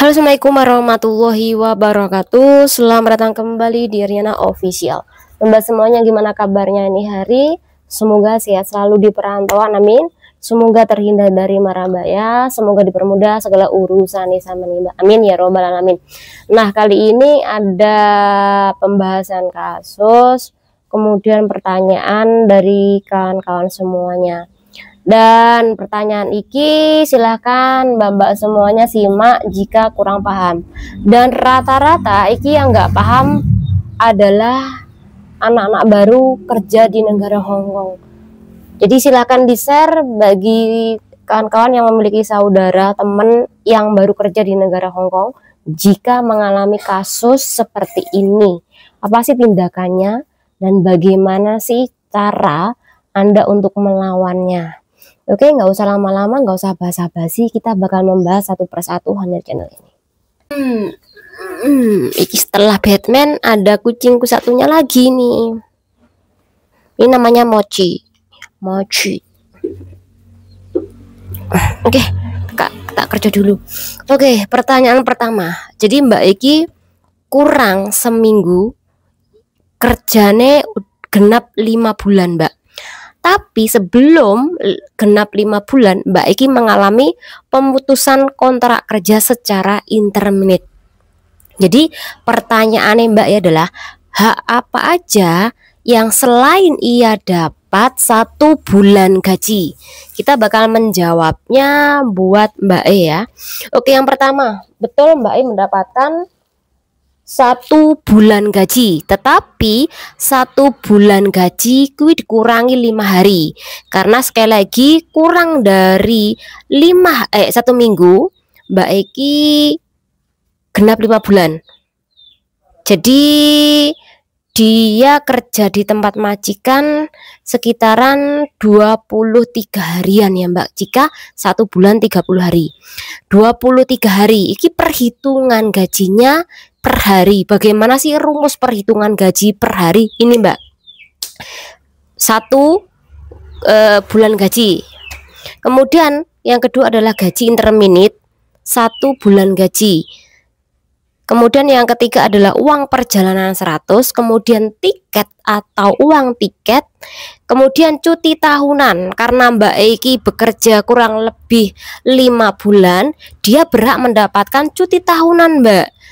Halo, assalamualaikum warahmatullahi wabarakatuh. Selamat datang kembali di Riana Official. Mbak semuanya, gimana kabarnya ini hari? Semoga sehat selalu di perantauan, amin. Semoga terhindar dari mara bahaya, semoga dipermudah segala urusan sama Mbak, amin ya robbal alamin. Nah, kali ini ada pembahasan kasus, kemudian pertanyaan dari kawan-kawan semuanya. Dan pertanyaan iki silahkan mbak-mbak semuanya simak jika kurang paham. Dan rata-rata iki yang nggak paham adalah anak-anak baru kerja di negara Hong Kong. Jadi silahkan di-share bagi kawan-kawan yang memiliki saudara, teman yang baru kerja di negara Hong Kong, jika mengalami kasus seperti ini. Apa sih tindakannya dan bagaimana sih cara Anda untuk melawannya? Oke, nggak usah lama-lama, nggak usah basa-basi, kita bakal membahas satu persatu hanya channel ini. Setelah Batman ada kucingku satunya lagi nih. Ini namanya Mochi. Oke, tak kerja dulu. Oke, pertanyaan pertama. Jadi Mbak Eki kurang seminggu kerjane genap 5 bulan, Mbak. Tapi sebelum genap 5 bulan, Mbak Eki mengalami pemutusan kontrak kerja secara interminate. Jadi pertanyaannya Mbak adalah, hak apa aja yang selain ia dapat 1 bulan gaji? Kita bakal menjawabnya buat Mbak E ya. Oke, yang pertama, betul Mbak E mendapatkan 1 bulan gaji, tetapi 1 bulan gaji kuwi dikurangi 5 hari karena sekali lagi kurang dari 1 minggu Mbak Eki genap 5 bulan. Jadi dia kerja di tempat majikan sekitaran 23 harian ya Mbak, jika 1 bulan 30 hari 23 hari iki perhitungan gajinya per hari. Bagaimana sih rumus perhitungan gaji per hari ini Mbak? 1 bulan gaji, kemudian yang kedua adalah gaji interminate 1 bulan gaji, kemudian yang ketiga adalah uang perjalanan 100, kemudian tiket atau uang tiket, kemudian cuti tahunan. Karena Mbak Eki bekerja kurang lebih 5 bulan, dia berhak mendapatkan cuti tahunan Mbak.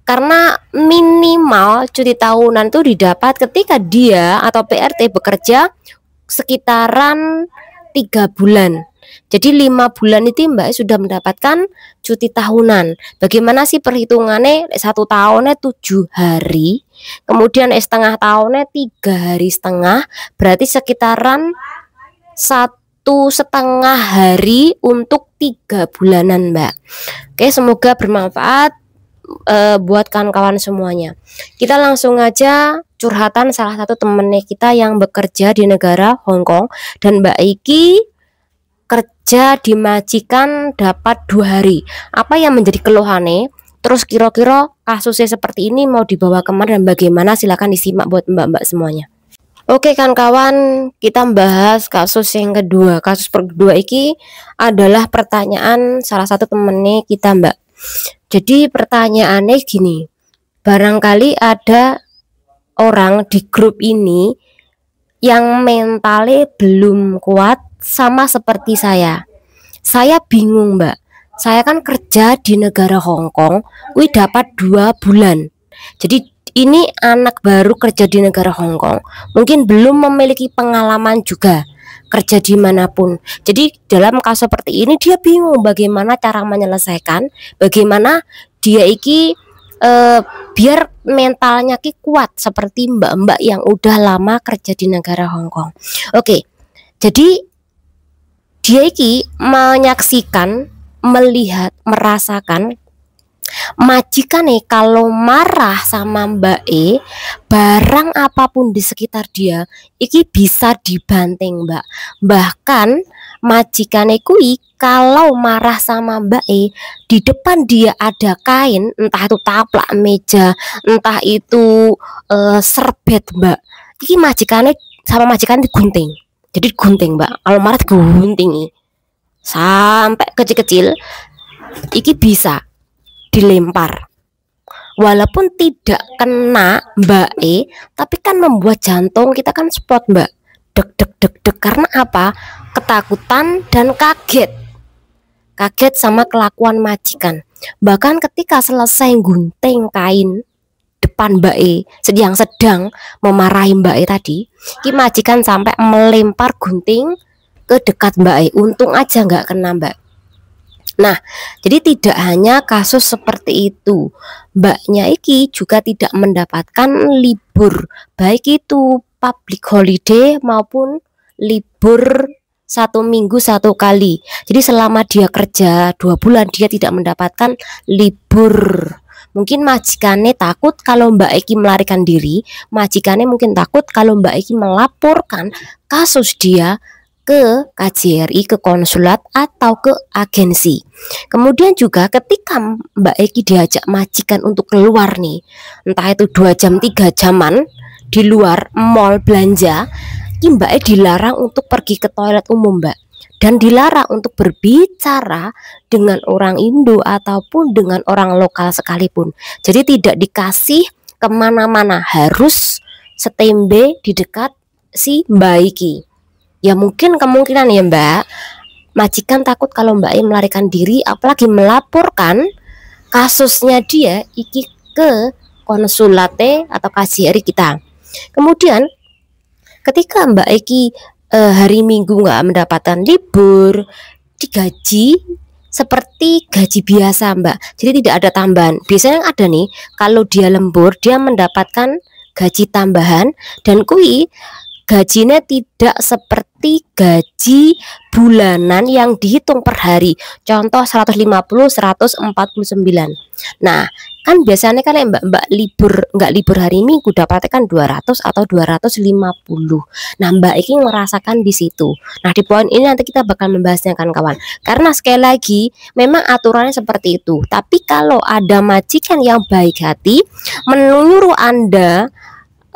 Karena minimal cuti tahunan itu didapat ketika dia atau PRT bekerja sekitaran 3 bulan. Jadi 5 bulan itu Mbak sudah mendapatkan cuti tahunan. Bagaimana sih perhitungannya? 1 tahunnya 7 hari, kemudian setengah tahunnya 3 hari setengah, berarti sekitaran 1,5 hari untuk 3 bulanan Mbak. Oke, semoga bermanfaat buat kawan-kawan semuanya. Kita langsung aja curhatan salah satu temennya kita yang bekerja di negara Hong Kong, dan Mbak Eki kerja di majikan dapat 2 hari. Apa yang menjadi keluhannya? Terus kira-kira kasusnya seperti ini mau dibawa kemana dan bagaimana? Silahkan disimak buat mbak-mbak semuanya. Oke kan kawan, kita bahas kasus yang kedua. Kasus kedua ini adalah pertanyaan salah satu temennya kita Mbak. Jadi pertanyaannya gini, barangkali ada orang di grup ini yang mentalnya belum kuat sama seperti saya. Saya bingung Mbak, saya kan kerja di negara Hong Kong, wih dapat 2 bulan. Jadi ini anak baru kerja di negara Hong Kong, mungkin belum memiliki pengalaman juga kerja dimanapun. Jadi dalam kasus seperti ini dia bingung bagaimana cara menyelesaikan, bagaimana dia iki biar mentalnya ki kuat seperti mbak-mbak yang udah lama kerja di negara Hong Kong. Oke, jadi dia iki menyaksikan, melihat, merasakan majikan nih kalau marah sama Mbak E, barang apapun di sekitar dia iki bisa dibanting Mbak. Bahkan majikan kui kalau marah sama Mbak E, di depan dia ada kain, entah itu taplak meja, entah itu serbet Mbak, iki majikannya sama majikan digunting. Jadi gunting Mbak, kalau marah gunting sampai kecil-kecil iki bisa dilempar. Walaupun tidak kena Mbak E, tapi kan membuat jantung kita kan spot Mbak, deg deg deg deg. Karena apa? Ketakutan dan kaget sama kelakuan majikan. Bahkan ketika selesai gunting kain depan Mbak E yang sedang memarahi Mbak E tadi, majikan sampai melempar gunting ke dekat Mbak E. Untung aja nggak kena Mbak. Nah, jadi tidak hanya kasus seperti itu, Mbaknya iki juga tidak mendapatkan libur, baik itu public holiday maupun libur 1 minggu 1 kali. Jadi selama dia kerja 2 bulan dia tidak mendapatkan libur. Mungkin majikannya takut kalau Mbak Eki melarikan diri, majikannya mungkin takut kalau Mbak Eki melaporkan kasus dia ke KJRI, ke konsulat atau ke agensi. Kemudian juga ketika Mbak Eki diajak majikan untuk keluar nih, entah itu 2 jam 3 jaman di luar mall belanja, Mbak Eki dilarang untuk pergi ke toilet umum Mbak, dan dilarang untuk berbicara dengan orang Indo ataupun dengan orang lokal sekalipun. Jadi tidak dikasih kemana-mana, harus standby di dekat si Mbak Eki. Ya mungkin kemungkinan ya Mbak, majikan takut kalau Mbak E melarikan diri, apalagi melaporkan kasusnya dia iki ke konsulate atau KJRI kita. Kemudian ketika Mbak Eki hari Minggu nggak mendapatkan libur, digaji seperti gaji biasa Mbak, jadi tidak ada tambahan. Biasanya yang ada nih, kalau dia lembur dia mendapatkan gaji tambahan, dan kui gajinya tidak seperti gaji bulanan yang dihitung per hari. Contoh 150, 149. Nah, kan biasanya kalau mbak-mbak nggak libur hari Minggu dapatnya kan 200 atau 250. Nah, Mbak Eki merasakan di situ. Nah, di poin ini nanti kita bakal membahasnya kan kawan. Karena sekali lagi memang aturannya seperti itu. Tapi kalau ada majikan yang baik hati menyuruh Anda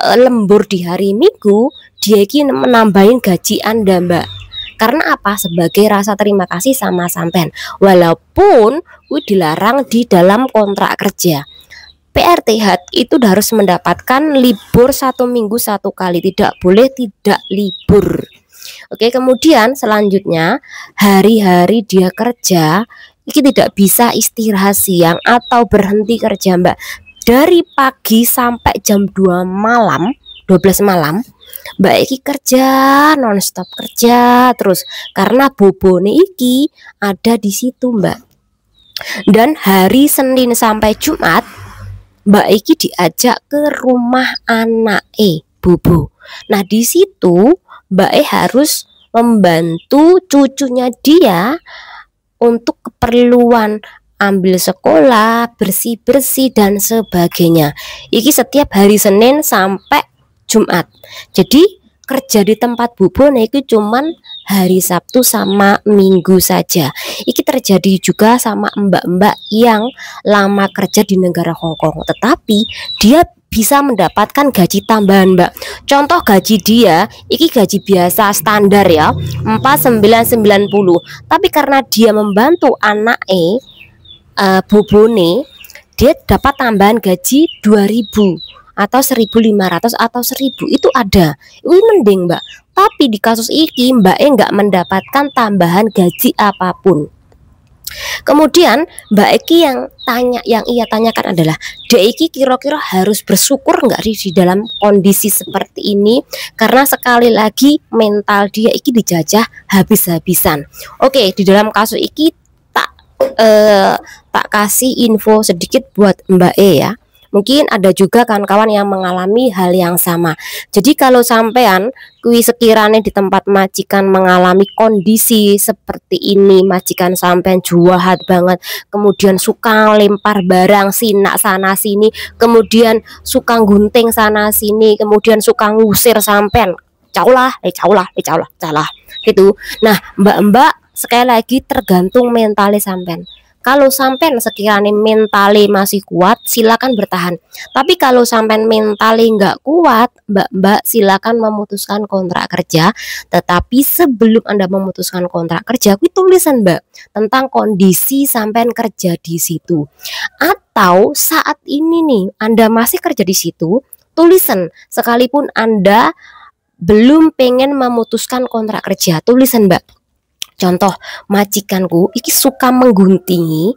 lembur di hari Minggu, dia ingin menambahin gaji Anda Mbak. Karena apa? Sebagai rasa terima kasih sama sampean. Walaupun dilarang di dalam kontrak kerja, PRTH itu harus mendapatkan libur 1 minggu 1 kali, tidak boleh tidak libur. Oke, kemudian selanjutnya hari-hari dia kerja ini tidak bisa istirahat siang atau berhenti kerja Mbak. Dari pagi sampai jam 12 malam Mbak Eki kerja nonstop, kerja terus karena bobone iki ada di situ Mbak. Dan hari Senin sampai Jumat Mbak Eki diajak ke rumah anak Bobo. Nah di situ Mbak harus membantu cucunya dia untuk keperluan ambil sekolah, bersih-bersih dan sebagainya. Iki setiap hari Senin sampai Jumat. Jadi kerja di tempat bubone itu cuman hari Sabtu sama Minggu saja. Iki terjadi juga sama mbak-mbak yang lama kerja di negara Hongkong, tetapi dia bisa mendapatkan gaji tambahan Mbak. Contoh gaji dia iki gaji biasa standar ya, 4990. Tapi karena dia membantu anak bobone, dia dapat tambahan gaji 2000 atau 1500 atau 1000, itu ada. Ini mending Mbak. Tapi di kasus ini Mbak nggak mendapatkan tambahan gaji apapun. Kemudian Mbak Eki yang ia tanyakan adalah, Dek Eki kira-kira harus bersyukur nggak di dalam kondisi seperti ini? Karena sekali lagi mental dia Eki dijajah habis-habisan. Oke, di dalam kasus Eki tak kasih info sedikit buat Mbak E ya. Mungkin ada juga kawan-kawan yang mengalami hal yang sama. Jadi kalau sampean sekiranya di tempat majikan mengalami kondisi seperti ini, majikan sampean jahat banget, kemudian suka lempar barang sinak sana sini, kemudian suka gunting sana sini, kemudian suka ngusir sampean, caulah gitu. Nah, mbak-mbak sekali lagi tergantung mentalnya sampean. Kalau sampean sekiranya mentale masih kuat, silakan bertahan. Tapi kalau sampean mentale nggak kuat, mbak-mbak, silakan memutuskan kontrak kerja. Tetapi sebelum Anda memutuskan kontrak kerja, kuwi tulisan mbak tentang kondisi sampean kerja di situ. Atau saat ini nih Anda masih kerja di situ, tulisan sekalipun Anda belum pengen memutuskan kontrak kerja, tulisan mbak. Contoh, majikanku iki suka mengguntingi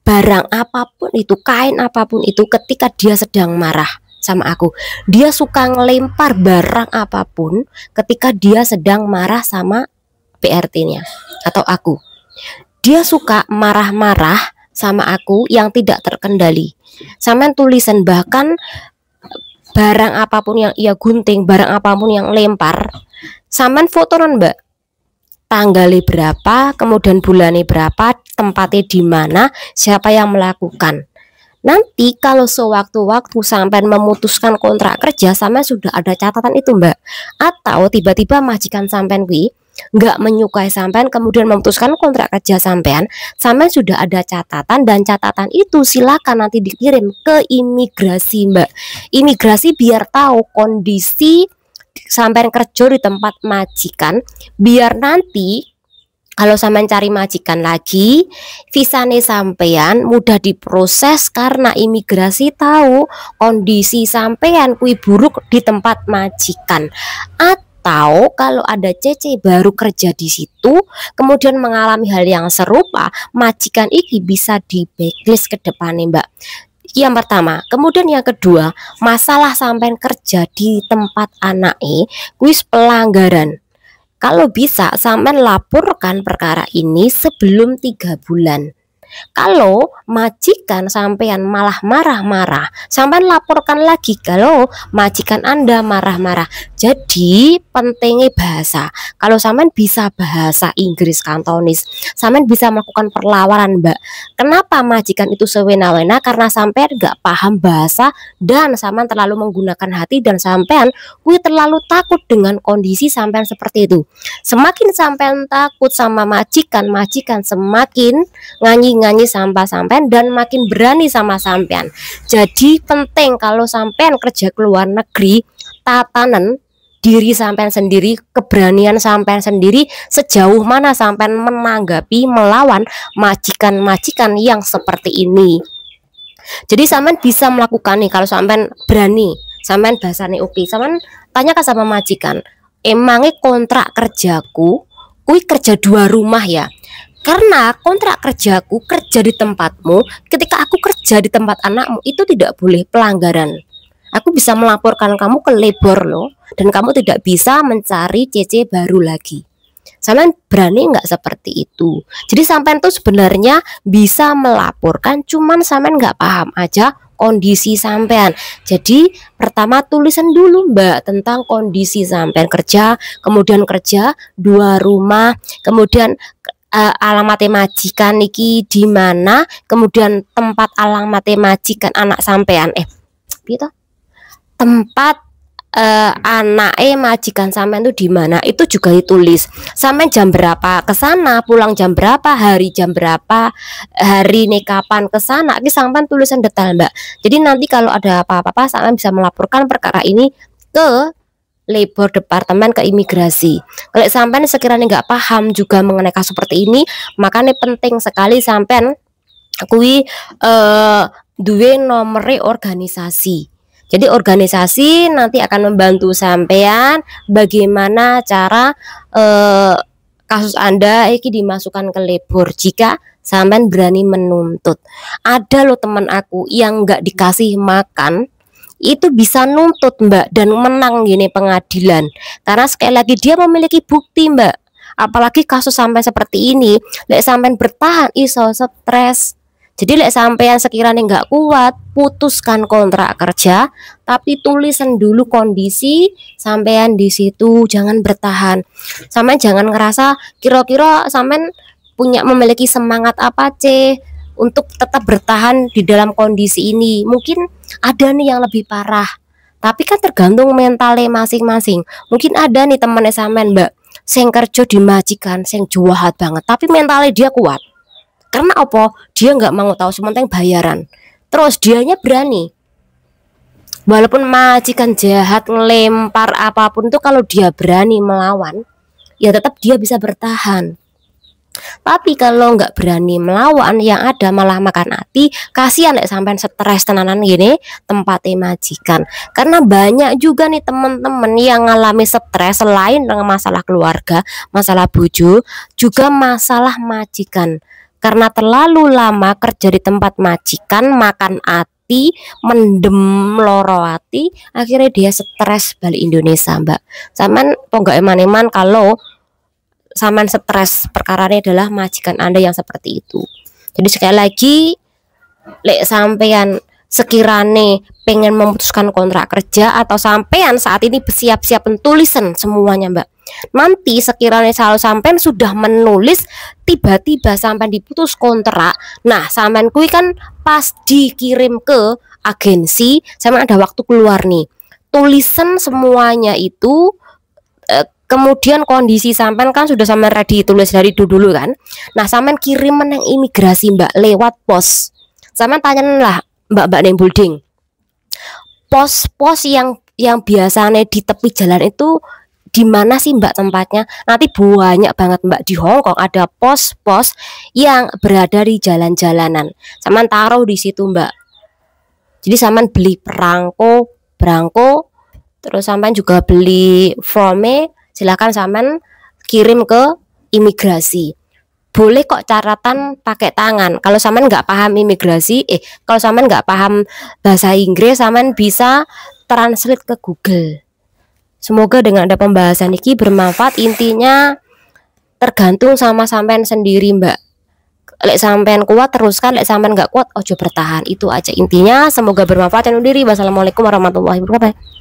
barang apapun itu, kain apapun itu ketika dia sedang marah sama aku. Dia suka ngelempar barang apapun ketika dia sedang marah sama PRT-nya atau aku. Dia suka marah-marah sama aku yang tidak terkendali. Sampean tulisan bahkan barang apapun yang ia gunting, barang apapun yang lempar, sampean fotonan mbak. Tanggalnya berapa, kemudian bulannya berapa, tempatnya di mana, siapa yang melakukan. Nanti kalau sewaktu-waktu sampai memutuskan kontrak kerja, sampai sudah ada catatan itu mbak. Atau tiba-tiba majikan sampean wi nggak menyukai sampean, kemudian memutuskan kontrak kerja sampean sudah ada catatan, dan catatan itu silakan nanti dikirim ke imigrasi mbak. Imigrasi biar tahu kondisi sampean kerja di tempat majikan, biar nanti kalau sampean cari majikan lagi, visane sampean mudah diproses karena imigrasi tahu kondisi sampean kui buruk di tempat majikan. Atau kalau ada CC baru kerja di situ, kemudian mengalami hal yang serupa, majikan ini bisa di blacklist ke depannya mbak. Yang pertama, kemudian yang kedua, masalah sampean kerja di tempat anake kuis pelanggaran. Kalau bisa sampean laporkan perkara ini sebelum 3 bulan. Kalau majikan sampean malah marah-marah, sampean laporkan lagi kalau majikan Anda marah-marah. Jadi pentingnya bahasa. Kalau sampean bisa bahasa Inggris Kantonis, sampean bisa melakukan perlawanan mbak. Kenapa majikan itu sewena-wena? Karena sampean gak paham bahasa dan sampean terlalu menggunakan hati, dan sampean kuwi terlalu takut dengan kondisi sampean seperti itu. Semakin sampean takut sama majikan, majikan semakin nyanyi sampah sampean dan makin berani sama sampean. Jadi penting kalau sampean kerja ke luar negeri, tatanan diri sampean sendiri, keberanian sampean sendiri, sejauh mana sampean menanggapi, melawan majikan-majikan yang seperti ini. Jadi sampean bisa melakukan nih, kalau sampean berani, sampean bahasane oke, sampean tanyakan sama majikan, emangnya kontrak kerjaku kui kerja 2 rumah ya? Karena kontrak kerjaku kerja di tempatmu, ketika aku kerja di tempat anakmu itu tidak boleh pelanggaran. Aku bisa melaporkan kamu ke labor loh, dan kamu tidak bisa mencari CC baru lagi. Sampean berani nggak seperti itu? Jadi sampean tuh sebenarnya bisa melaporkan, cuman sampean nggak paham aja kondisi sampean. Jadi pertama tulisan dulu mbak tentang kondisi sampean kerja, kemudian kerja 2 rumah, kemudian alamatnya majikan niki di mana, kemudian tempat alamatnya majikan anak sampean gitu, tempat anaknya majikan sampean itu di mana, itu juga ditulis. Sampean jam berapa ke sana, pulang jam berapa, hari jam berapa, hari nih kapan ke sana, ini sampean tulisan detail mbak. Jadi nanti kalau ada apa-apa sampean bisa melaporkan perkara ini ke labor departemen, ke imigrasi. Kalau sampean sekiranya nggak paham juga mengenai kasus seperti ini, makanya penting sekali sampean kui duwe nomere organisasi. Jadi organisasi nanti akan membantu sampean bagaimana cara kasus Anda iki dimasukkan ke labor jika sampean berani menuntut. Ada loh teman aku yang nggak dikasih makan itu bisa nuntut mbak dan menang gini pengadilan, karena sekali lagi dia memiliki bukti mbak. Apalagi kasus sampai seperti ini, lek sampean bertahan iso stres. Jadi lek sampean sekiranya nggak kuat, putuskan kontrak kerja, tapi tulisan dulu kondisi sampean di situ, jangan bertahan. Sampean jangan ngerasa kira-kira sampean memiliki semangat apa untuk tetap bertahan di dalam kondisi ini. Mungkin ada nih yang lebih parah, tapi kan tergantung mentalnya masing-masing. Mungkin ada nih temennya sampean mbak, sing kerja di majikan, sing jahat banget, tapi mentalnya dia kuat. Karena apa? Dia nggak mau tahu sementing bayaran. Terus dianya berani. Walaupun majikan jahat ngelempar apapun itu, kalau dia berani melawan, ya tetap dia bisa bertahan. Tapi kalau nggak berani melawan, yang ada malah makan hati. Kasihan nek sampean stres tenanan gini tempatnya majikan. Karena banyak juga nih temen-temen yang ngalami stres selain dengan masalah keluarga, masalah bojo, juga masalah majikan. Karena terlalu lama kerja di tempat majikan, makan hati, mendem loro hati, akhirnya dia stres balik Indonesia, Mbak. Sampean kok nggak eman-eman kalau saman stres perkara ini adalah majikan Anda yang seperti itu. Jadi sekali lagi, lek sampean sekirane pengen memutuskan kontrak kerja atau sampean saat ini bersiap-siap tulisan semuanya, Mbak. Nanti sekiranya kalau sampean sudah menulis, tiba-tiba sampean diputus kontrak. Nah, sampean kui kan pas dikirim ke agensi, sampean ada waktu keluar nih. Tulisan semuanya itu kemudian kondisi sampean kan sudah sampean ready tulis dari dulu kan. Nah, sampean kirim meneng imigrasi, Mbak, lewat pos. Sampean tanyain lah Mbak-mbak neng building. Pos-pos yang biasanya di tepi jalan itu di mana sih, Mbak, tempatnya? Nanti banyak banget, Mbak, di Hong Kong ada pos-pos yang berada di jalan-jalanan. Sampean taruh di situ, Mbak. Jadi sampean beli berangko, terus sampean juga beli formnya. Silakan sampean kirim ke imigrasi. Boleh kok catatan pakai tangan. Kalau sampean nggak paham imigrasi, kalau sampean nggak paham bahasa Inggris, sampean bisa translate ke Google. Semoga dengan ada pembahasan ini bermanfaat. Intinya tergantung sama sampean sendiri, Mbak. Lek sampean kuat teruskan, lek sampean nggak kuat ojo bertahan. Itu aja intinya. Semoga bermanfaat. Wassalamualaikum warahmatullahi wabarakatuh.